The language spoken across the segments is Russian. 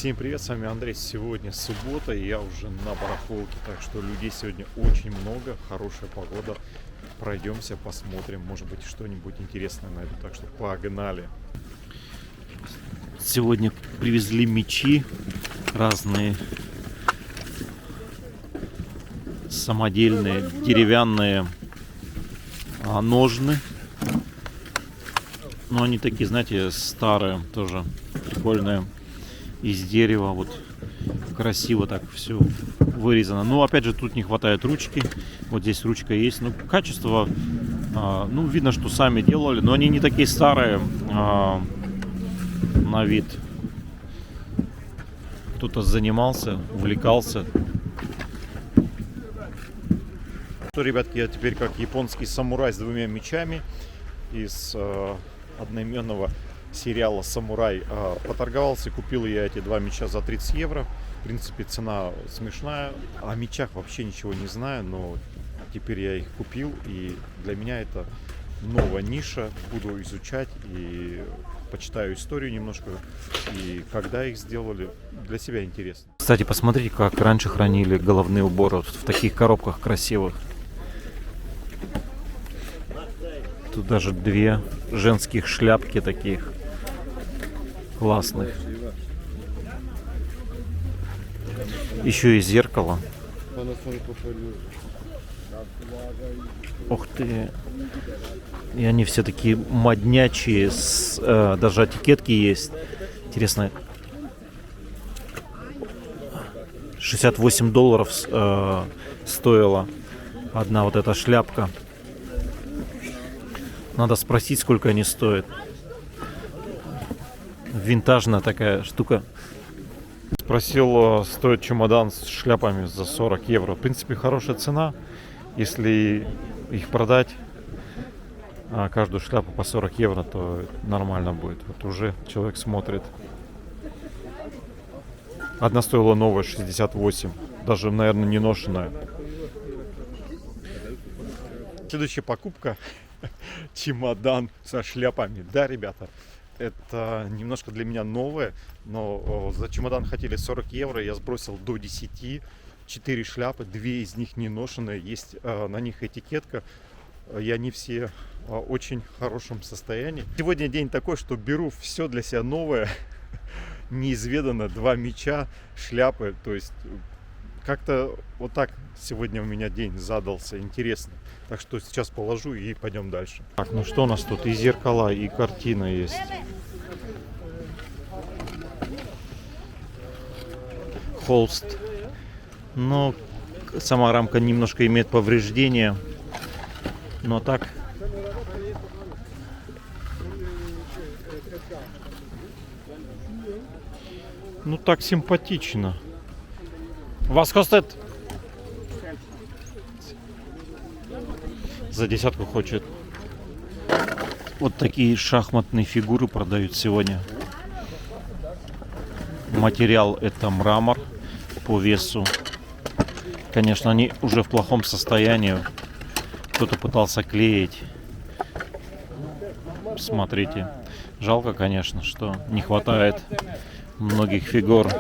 Всем привет, с вами Андрей. Сегодня суббота, и я уже на барахолке, так что людей сегодня очень много, хорошая погода. Пройдемся, посмотрим, может быть, что-нибудь интересное найду, так что погнали. Сегодня привезли мечи разные, самодельные, деревянные ножны. Но они такие, знаете, старые, тоже прикольные, из дерева, вот красиво так все вырезано. Но опять же тут не хватает ручки, вот здесь ручка есть, но качество, ну видно, что сами делали, но они не такие старые на вид. Кто-то занимался, увлекался. Что, ребятки, я теперь как японский самурай с двумя мечами из одноименного сериала «Самурай». Поторговался, купил я эти два меча за 30 евро. В принципе, цена смешная. О мечах вообще ничего не знаю, но теперь я их купил, и для меня это новая ниша. Буду изучать и почитаю историю немножко, и когда их сделали, для себя интересно. Кстати, посмотрите, как раньше хранили головные уборы вот в таких коробках красивых. Тут даже две женских шляпки таких классных. Еще и зеркало. Ух ты. И они все такие моднячие. Даже этикетки есть. Интересно. $68 стоила одна вот эта шляпка. Надо спросить, сколько они стоят. Винтажная такая штука. Спросил, стоит чемодан с шляпами за 40 евро. В принципе, хорошая цена. Если их продать, каждую шляпу по 40 евро, то нормально будет. Вот уже человек смотрит. Одна стоила новая, 68. Даже, наверное, не ношенная. Следующая покупка. Чемодан со шляпами. Да, ребята, это немножко для меня новое, но за чемодан хотели 40 евро, я сбросил до 10. 4 шляпы, 2 из них не ношеные, есть на них этикетка, и они все в очень хорошем состоянии. Сегодня день такой, что беру все для себя новое, неизведанно, 2 меча, шляпы, то есть как-то вот так сегодня у меня день задался, интересно. Так что сейчас положу и пойдем дальше. Так, ну что у нас тут? И зеркала, и картина есть. Холст. Но сама рамка немножко имеет повреждения. Но так. Ну так симпатично. Was kostet? За десятку хочет. Вот такие шахматные фигуры продают сегодня. Материал это мрамор по весу. Конечно, они уже в плохом состоянии. Кто-то пытался клеить. Смотрите. Жалко, конечно, что не хватает многих фигур.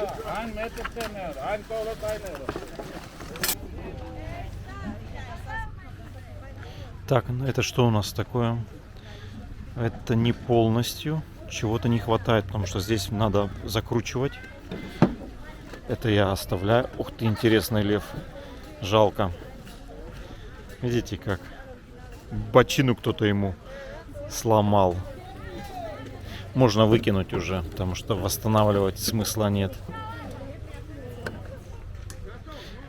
Так, ну это что у нас такое? Это не полностью. Чего-то не хватает, потому что здесь надо закручивать. Это я оставляю. Ух ты, интересный лев. Жалко. Видите, как бочину кто-то ему сломал. Можно выкинуть уже, потому что восстанавливать смысла нет.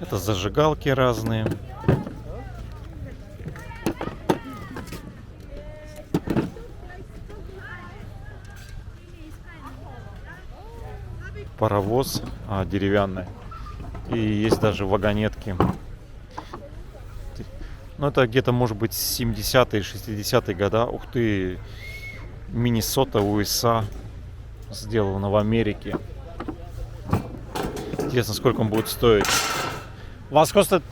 Это зажигалки разные. Паровоз деревянный. И есть даже вагонетки. Ну, это где-то, может быть, 70-е, 60-е года. Ух ты! Миннесота, USA. Сделано в Америке. Интересно, сколько он будет стоить. Was kostet?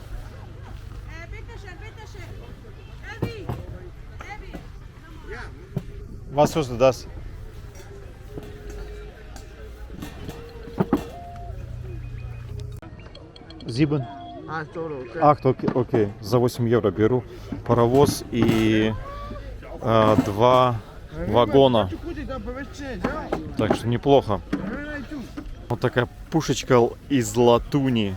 Was kostet das? Зибен? Okay. Окей. За 8 евро беру паровоз и 2 вагона. Так что неплохо. Вот такая пушечка из латуни.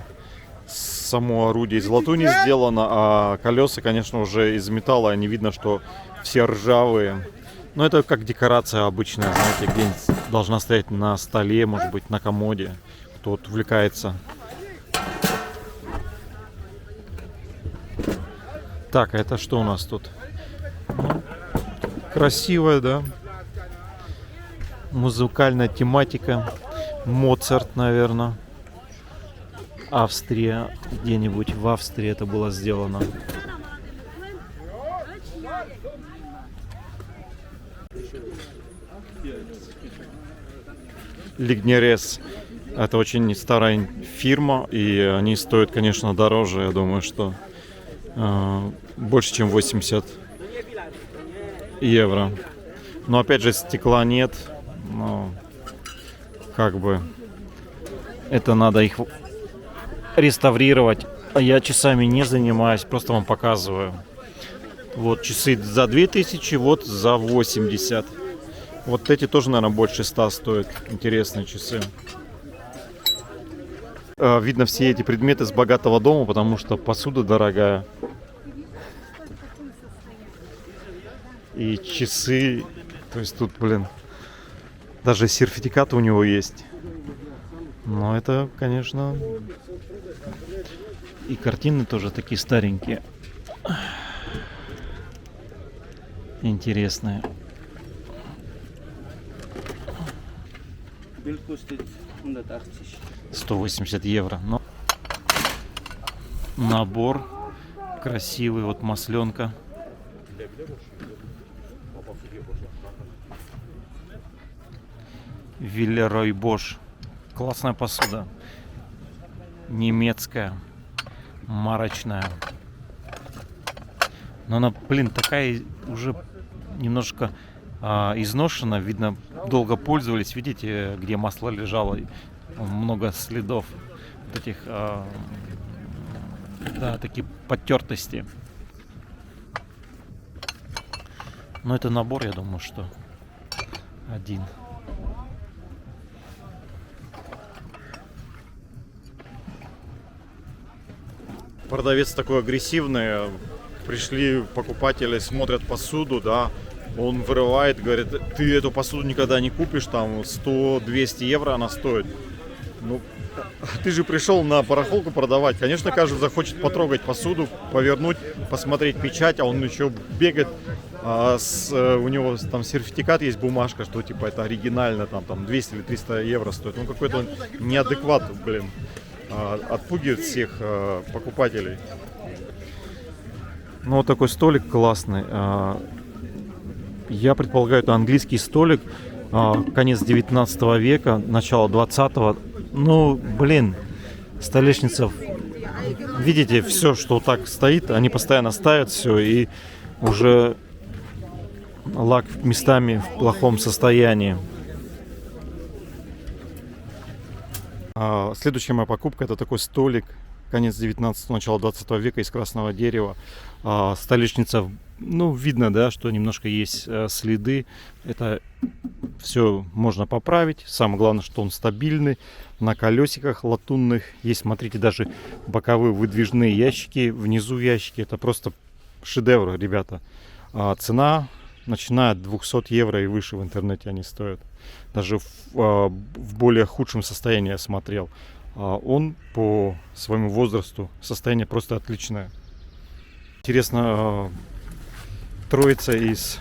Само орудие из латуни сделано, а колеса, конечно, уже из металла. Не видно, что все ржавые. Но это как декорация обычная, знаете, где-нибудь должна стоять на столе, может быть, на комоде. Кто вот увлекается. Так, а это что у нас тут? Красивая, да? Музыкальная тематика. Моцарт, наверное. Австрия. Где-нибудь в Австрии это было сделано. Лигнерес. Это очень старая фирма, и они стоят, конечно, дороже. Я думаю, что больше, чем 80 евро. Но опять же, стекла нет. Но как бы это надо их реставрировать. А я часами не занимаюсь, просто вам показываю. Вот часы за 2000, вот за 80. Вот эти тоже, наверное, больше 100 стоят. Интересные часы. Видно все эти предметы с богатого дома, потому что посуда дорогая. И часы. То есть тут, блин, даже сертификат у него есть. Но это, конечно... И картины тоже такие старенькие. Интересные. 180 евро. Но набор красивый, вот масленка. Виллерой Бош. Классная посуда. Немецкая. Марочная. Но она, блин, такая уже немножко изношена. Видно, долго пользовались. Видите, где масло лежало? Много следов вот этих, да, такие потертости. Но это набор, я думаю, что один. Продавец такой агрессивный. Пришли покупатели, смотрят посуду, да. Он вырывает, говорит, ты эту посуду никогда не купишь, там 100-200 евро она стоит. Ну, ты же пришел на барахолку продавать. Конечно, каждый захочет потрогать посуду, повернуть, посмотреть печать, а он еще бегает. У него там сертификат есть, бумажка, что типа это оригинально, там 200 или 300 евро стоит. Ну, какой-то он неадекват, блин. Отпугивает всех покупателей. Ну, вот такой столик классный. Я предполагаю, это английский столик. Конец 19 века, начало 20-го. Ну, блин, столешница. Видите, все, что так стоит, они постоянно ставят все, и уже лак местами в плохом состоянии. Следующая моя покупка — это такой столик, конец 19-го, начало 20 века, из красного дерева. Столешница, ну, видно, да, что немножко есть следы. Это все можно поправить. Самое главное, что он стабильный. На колесиках латунных есть, смотрите, даже боковые выдвижные ящики. Внизу ящики. Это просто шедевр, ребята. Цена начиная от 200 евро и выше в интернете они стоят. Даже в более худшем состоянии я смотрел. Он по своему возрасту, состояние просто отличное. Интересно, троица из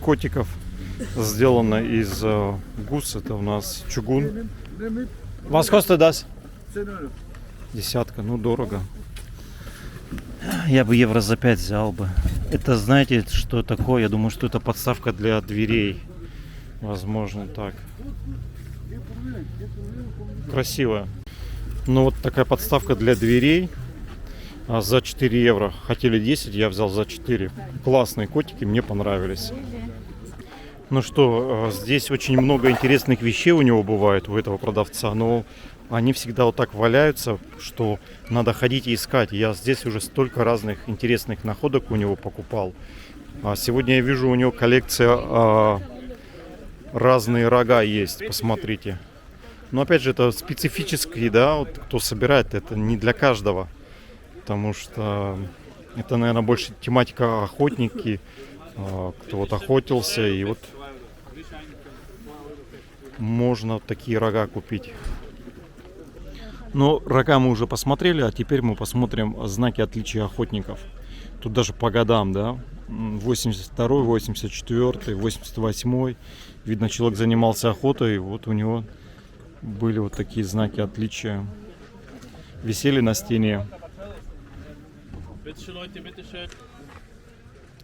котиков сделана из гус. Это у нас чугун. Вас костя даст? Десятка, ну дорого. Я бы евро за 5 взял бы. Это, знаете, что такое? Я думаю, что это подставка для дверей. Возможно, так. Красиво. Ну вот такая подставка для дверей за 4 евро. Хотели 10, я взял за 4. Классные котики, мне понравились. Ну что, здесь очень много интересных вещей у него бывает, у этого продавца. Но они всегда вот так валяются, что надо ходить и искать. Я здесь уже столько разных интересных находок у него покупал. А сегодня я вижу, у него коллекция разные рога есть, посмотрите. Но опять же, это специфический, да, вот кто собирает, это не для каждого. Потому что это, наверное, больше тематика охотники, кто вот охотился, и вот можно такие рога купить. Но рога мы уже посмотрели, а теперь мы посмотрим знаки отличия охотников. Тут даже по годам, да, 82-й, 84-й, 88-й. Видно, человек занимался охотой, и вот у него были вот такие знаки отличия. Висели на стене.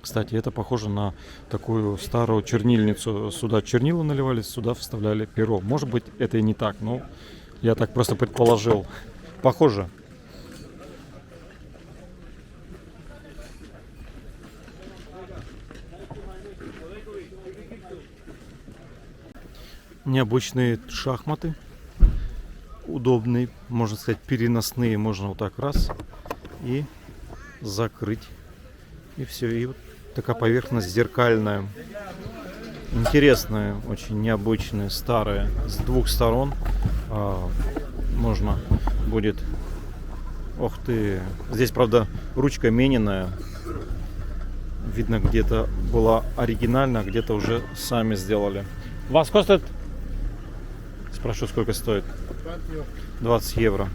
Кстати, это похоже на такую старую чернильницу. Сюда чернила наливались, сюда вставляли перо. Может быть, это и не так, но я так просто предположил. Похоже. Необычные шахматы. Удобные, можно сказать, переносные. Можно вот так раз и закрыть. И все. И вот такая поверхность зеркальная. Интересная, очень необычная, старая. С двух сторон можно будет... Ох ты! Здесь, правда, ручка мененная. Видно, где-то была оригинальная, а где-то уже сами сделали. Вас стоит? Спрошу, сколько стоит? 20 евро.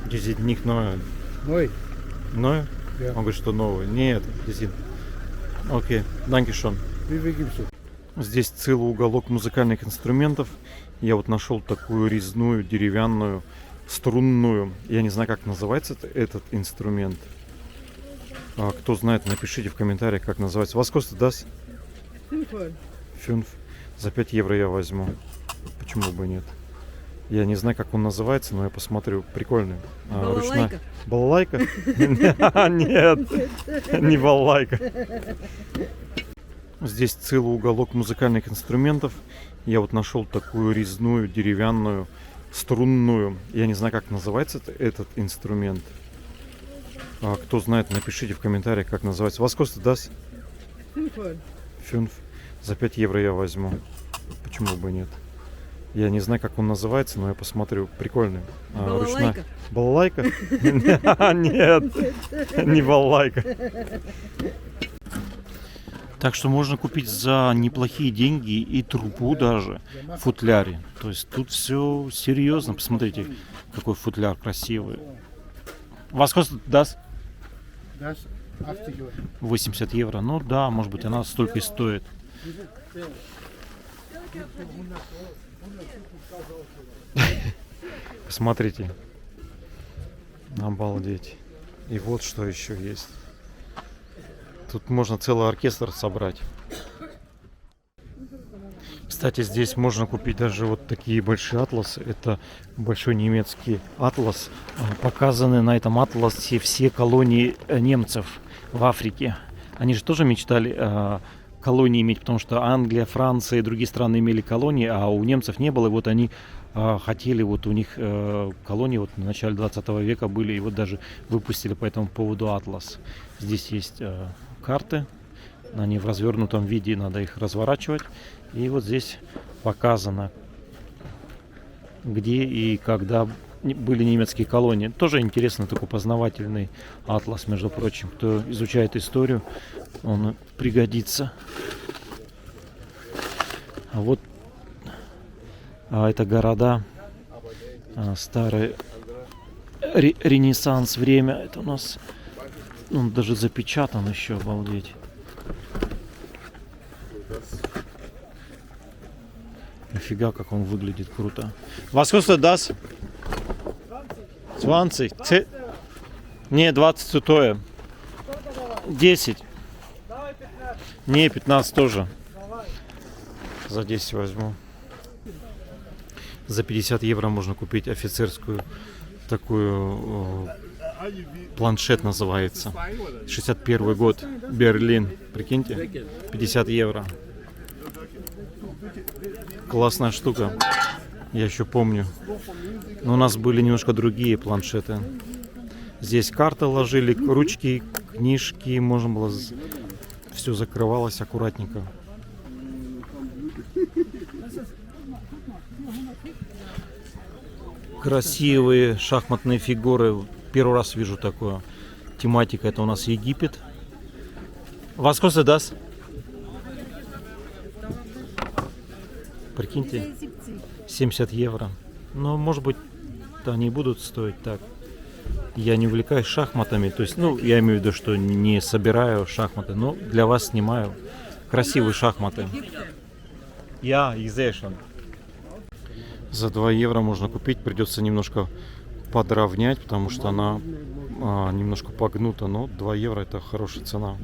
Здесь них ною. Ною? Он говорит, что новый. Нет, здесь. Окей, данкишон. Здесь целый уголок музыкальных инструментов. Я вот нашел такую резную, деревянную, струнную. Я не знаю, как называется этот инструмент. Кто знает, напишите в комментариях, как называется. Вас коста даст? 5. За 5 евро я возьму. Почему бы нет? Я не знаю, как он называется, но я посмотрю. Прикольный. Балалайка? Балалайка? Нет, не балалайка. Здесь целый уголок музыкальных инструментов. Я вот нашел такую резную, деревянную, струнную. Я не знаю, как называется этот инструмент. Кто знает, напишите в комментариях, как называется. Вас коста даст? 5. За 5 евро я возьму. Почему бы нет? Я не знаю, как он называется, но я посмотрю. Прикольный. Балалайка? Балалайка? Нет, не балалайка. Так что можно купить за неплохие деньги и трубу даже в футляре. То есть тут все серьезно. Посмотрите, какой футляр красивый. Вас сколько даст? 80 евро. Ну да, может быть, она столько и стоит. Посмотрите. Обалдеть. И вот что еще есть. Тут можно целый оркестр собрать. Кстати, здесь можно купить даже вот такие большие атласы. Это большой немецкий атлас. Показаны на этом атласе все колонии немцев в Африке. Они же тоже мечтали колонии иметь, потому что Англия, Франция и другие страны имели колонии, а у немцев не было. И вот они хотели, вот у них колонии вот в начале 20 века были, и вот даже выпустили по этому поводу атлас. Здесь есть карты, они в развернутом виде, надо их разворачивать. И вот здесь показано, где и когда были немецкие колонии. Тоже интересно, такой познавательный атлас, между прочим. Кто изучает историю, он пригодится. А вот это города, старый Ренессанс, время. Это у нас, он даже запечатан еще, обалдеть. Офига, как он выглядит круто. Was kostet das? 20. Не, 20 тое. 10. Не, 15 тоже. За 10 возьму. За 50 евро можно купить офицерскую такую планшет, называется. 61 год. Берлин. Прикиньте. 50 евро. классная штука. Я еще помню. Но у нас были немножко другие планшеты. Здесь карты ложили, ручки, книжки. Можно было... Все закрывалось аккуратненько. Красивые шахматные фигуры. Первый раз вижу такое. Тематика это у нас Египет. Вас сколько даст? Прикиньте, 70 евро. Но может быть они будут стоить так. Я не увлекаюсь шахматами. То есть, ну, я имею в виду, что не собираю шахматы. Но для вас снимаю. Красивые шахматы. Я изэшн. За 2 евро можно купить. Придется немножко подровнять, потому что она немножко погнута. Но 2 евро это хорошая цена.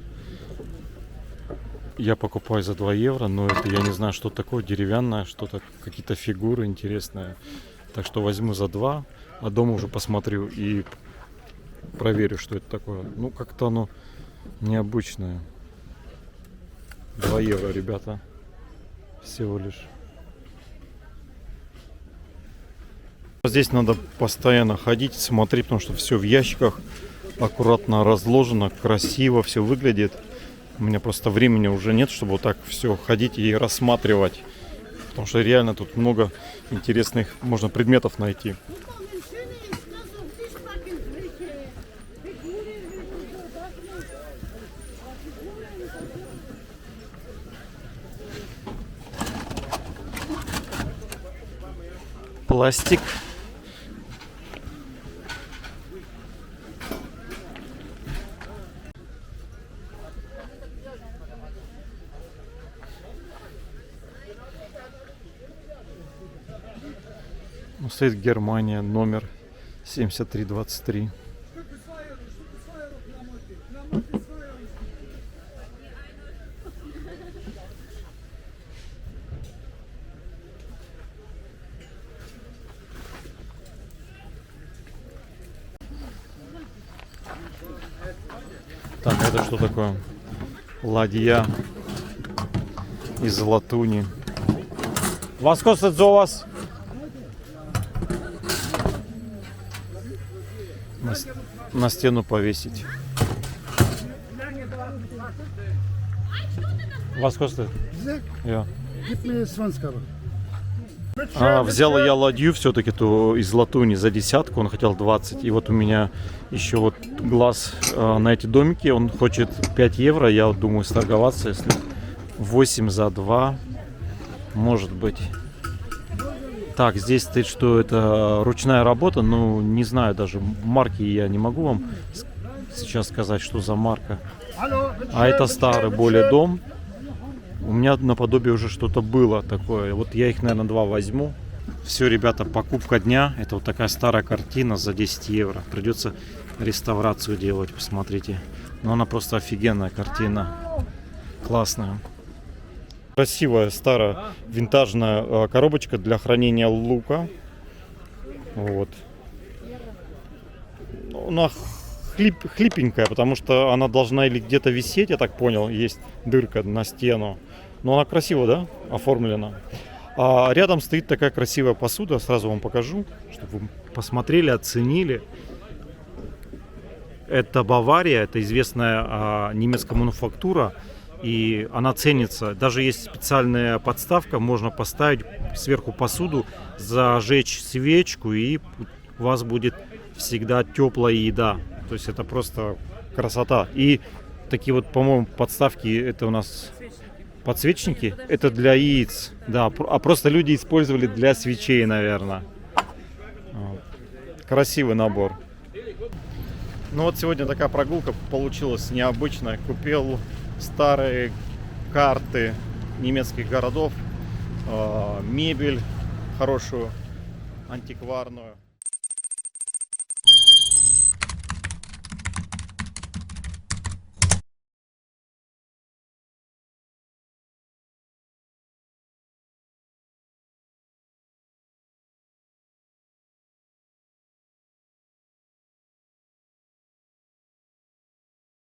Я покупаю за 2 евро, но это я не знаю, что такое, деревянное, что-то, какие-то фигуры интересные. Так что возьму за 2, а дома уже посмотрю и проверю, что это такое. Ну, как-то оно необычное. 2 евро, ребята. Всего лишь. Здесь надо постоянно ходить, смотреть, потому что все в ящиках аккуратно разложено, красиво все выглядит. У меня просто времени уже нет, чтобы вот так все ходить и рассматривать. Потому что реально тут много интересных можно предметов найти. Пластик. Стоит Германия, номер 7323. Так, это что такое? Ладья из латуни. Вас косtet sowas? На стену повесить. Вас косtet? Я. Взял я ладью все-таки то из латуни за 10, он хотел 20. И вот у меня еще вот глаз на эти домики, он хочет 5 евро. Я вот думаю сторговаться, если 8 за 2, может быть. Так, здесь стоит, что это ручная работа, но не знаю даже марки, я не могу вам сейчас сказать, что за марка. А это старый более дом. У меня наподобие уже что-то было такое. Вот я их, наверное, 2 возьму. Все, ребята, покупка дня. Это вот такая старая картина за 10 евро. Придется реставрацию делать, посмотрите. Но она просто офигенная картина. Классная. Красивая старая винтажная коробочка для хранения лука. Вот. Она хлипенькая, потому что она должна или где-то висеть, я так понял, есть дырка на стену. Но она красиво, да, оформлена. А рядом стоит такая красивая посуда, сразу вам покажу, чтобы вы посмотрели, оценили. Это Бавария, это известная немецкая мануфактура. И она ценится. Даже есть специальная подставка, можно поставить сверху посуду, зажечь свечку, и у вас будет всегда теплая еда. То есть это просто красота. И такие вот, по-моему, подставки, это у нас подсвечники, это для яиц. Да, а просто люди использовали для свечей, наверное. Красивый набор. Ну вот сегодня такая прогулка получилась необычная. Купил старые карты немецких городов, мебель хорошую, антикварную.